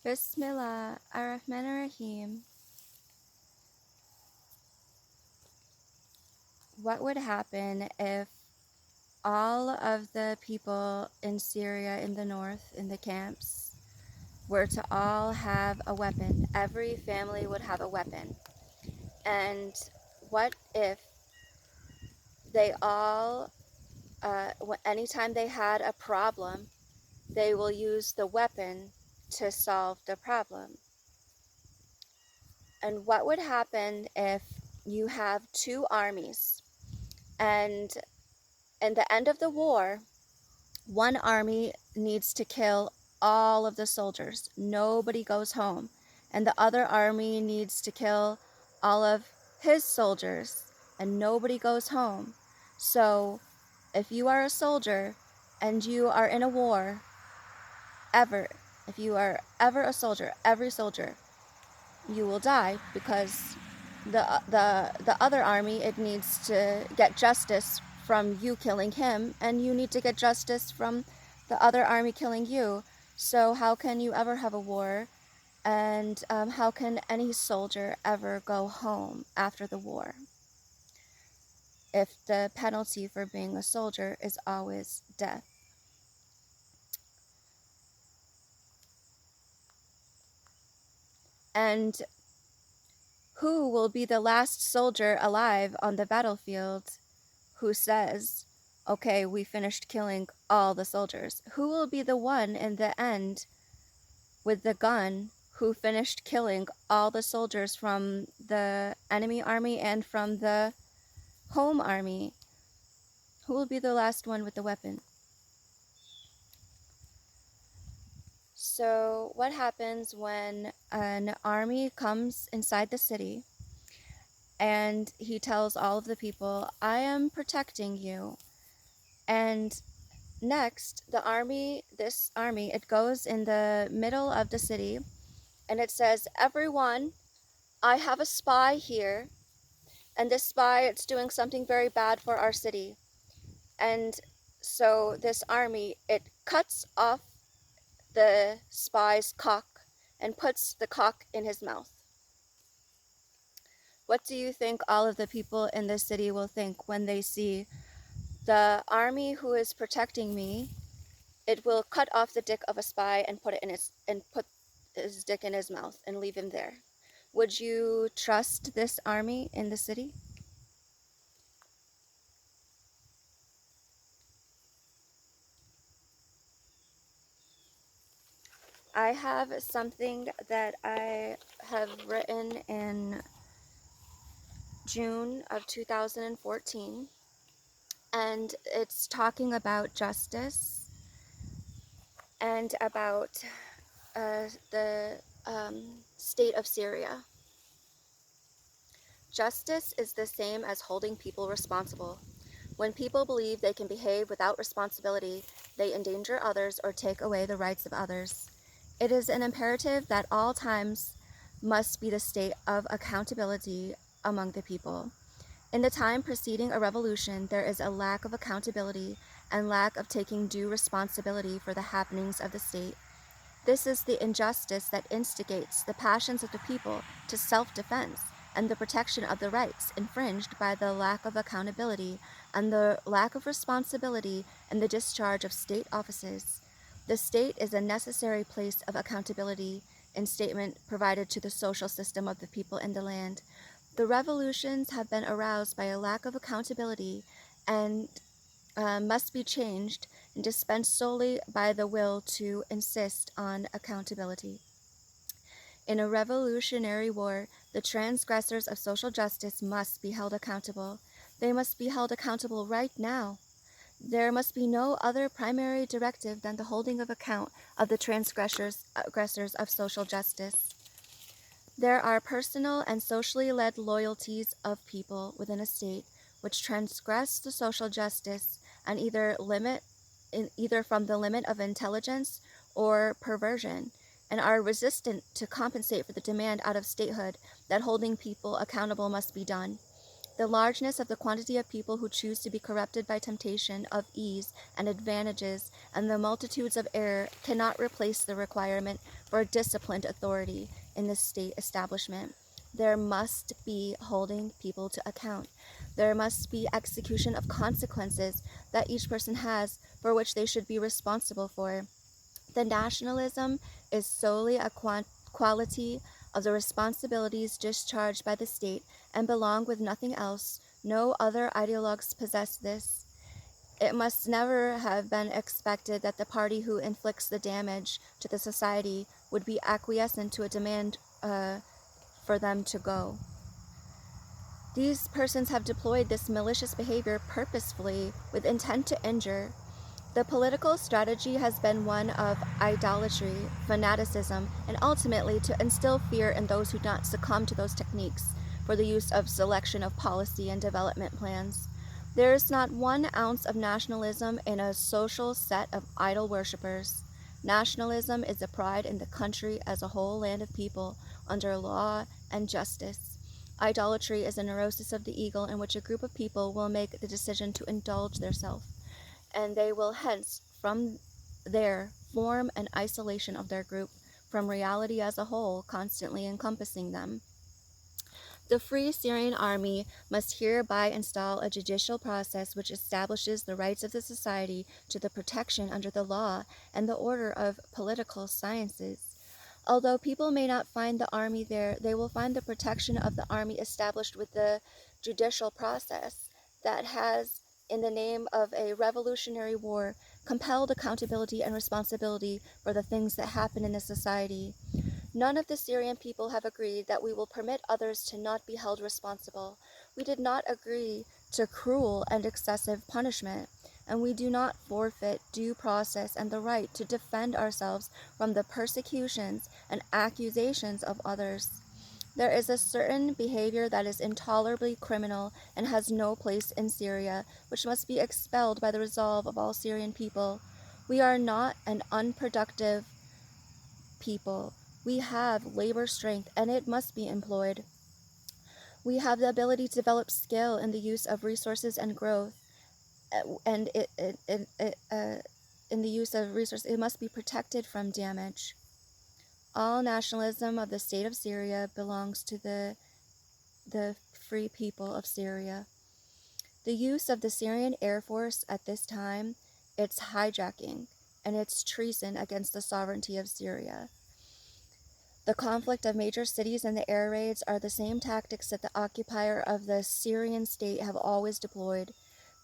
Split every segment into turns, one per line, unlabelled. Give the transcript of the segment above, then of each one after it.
Bismillah ar-Rahman ar-Rahim. What would happen if all of the people in Syria in the north, in the camps, were to all have a weapon? Every family would have a weapon. And what if they all, anytime they had a problem, they will use the weapon to solve the problem? And what would happen if you have two armies, and in the end of the war, one army needs to kill all of the soldiers. Nobody goes home. And the other army needs to kill all of his soldiers, and nobody goes home. So if you are a soldier and you are in a war, if you are ever a soldier, every soldier, you will die, because the other army, it needs to get justice from you killing him, and you need to get justice from the other army killing you. So how can you ever have a war, and how can any soldier ever go home after the war if the penalty for being a soldier is always death? And who will be the last soldier alive on the battlefield who says, okay, we finished killing all the soldiers? Who will be the one in the end with the gun who finished killing all the soldiers from the enemy army and from the home army? Who will be the last one with the weapon? So what happens when an army comes inside the city and he tells all of the people, I am protecting you? And next, this army, it goes in the middle of the city, and it says, everyone, I have a spy here, and this spy, it's doing something very bad for our city. And so this army, it cuts off the spy's cock and puts the cock in his mouth. What do you think all of the people in this city will think when they see the army who is protecting me? It will cut off the dick of a spy and put his dick in his mouth and leave him there. Would you trust this army in the city? I have something that I have written in June of 2014, and it's talking about justice and about the state of Syria. Justice is the same as holding people responsible. When people believe they can behave without responsibility, they endanger others or take away the rights of others. It is an imperative that all times must be the state of accountability among the people. In the time preceding a revolution, there is a lack of accountability and lack of taking due responsibility for the happenings of the state. This is the injustice that instigates the passions of the people to self-defense and the protection of the rights infringed by the lack of accountability and the lack of responsibility in the discharge of state offices. The state is a necessary place of accountability in statement provided to the social system of the people in the land. The revolutions have been aroused by a lack of accountability and must be changed and dispensed solely by the will to insist on accountability. In a revolutionary war, the transgressors of social justice must be held accountable. They must be held accountable right now. There must be no other primary directive than the holding of account of the transgressors of social justice. There are personal and socially led loyalties of people within a state which transgress the social justice and either from the limit of intelligence or perversion, and are resistant to compensate for the demand out of statehood that holding people accountable must be done. The largeness of the quantity of people who choose to be corrupted by temptation of ease and advantages, and the multitudes of error cannot replace the requirement for disciplined authority in the state establishment. There must be holding people to account. There must be execution of consequences that each person has for which they should be responsible for. The nationalism is solely a quality of the responsibilities discharged by the state and belong with nothing else. No other ideologues possess this. It must never have been expected that the party who inflicts the damage to the society would be acquiescent to a demand for them to go. These persons have deployed this malicious behavior purposefully with intent to injure. The political strategy has been one of idolatry, fanaticism, and ultimately to instill fear in those who do not succumb to those techniques for the use of selection of policy and development plans. There is not 1 ounce of nationalism in a social set of idol worshippers. Nationalism is a pride in the country as a whole land of people under law and justice. Idolatry is a neurosis of the ego in which a group of people will make the decision to indulge theirself, and they will hence from there form an isolation of their group from reality as a whole, constantly encompassing them. The Free Syrian Army must hereby install a judicial process which establishes the rights of the society to the protection under the law and the order of political sciences. Although people may not find the army there, they will find the protection of the army established with the judicial process that has, in the name of a revolutionary war, compelled accountability and responsibility for the things that happen in the society. None of the Syrian people have agreed that we will permit others to not be held responsible. We did not agree to cruel and excessive punishment, and we do not forfeit due process and the right to defend ourselves from the persecutions and accusations of others. There is a certain behavior that is intolerably criminal and has no place in Syria, which must be expelled by the resolve of all Syrian people. We are not an unproductive people. We have labor strength, and it must be employed. We have the ability to develop skill in the use of resources and growth, and in the use of resources, it must be protected from damage. All nationalism of the state of Syria belongs to the free people of Syria. The use of the Syrian Air Force at this time, its hijacking, and its treason against the sovereignty of Syria. The conflict of major cities and the air raids are the same tactics that the occupier of the Syrian state have always deployed,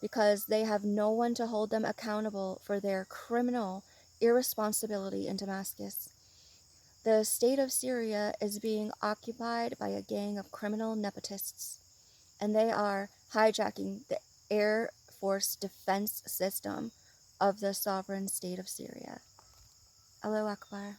because they have no one to hold them accountable for their criminal irresponsibility in Damascus. The state of Syria is being occupied by a gang of criminal nepotists, and they are hijacking the Air Force defense system of the sovereign state of Syria. Allahu Akbar.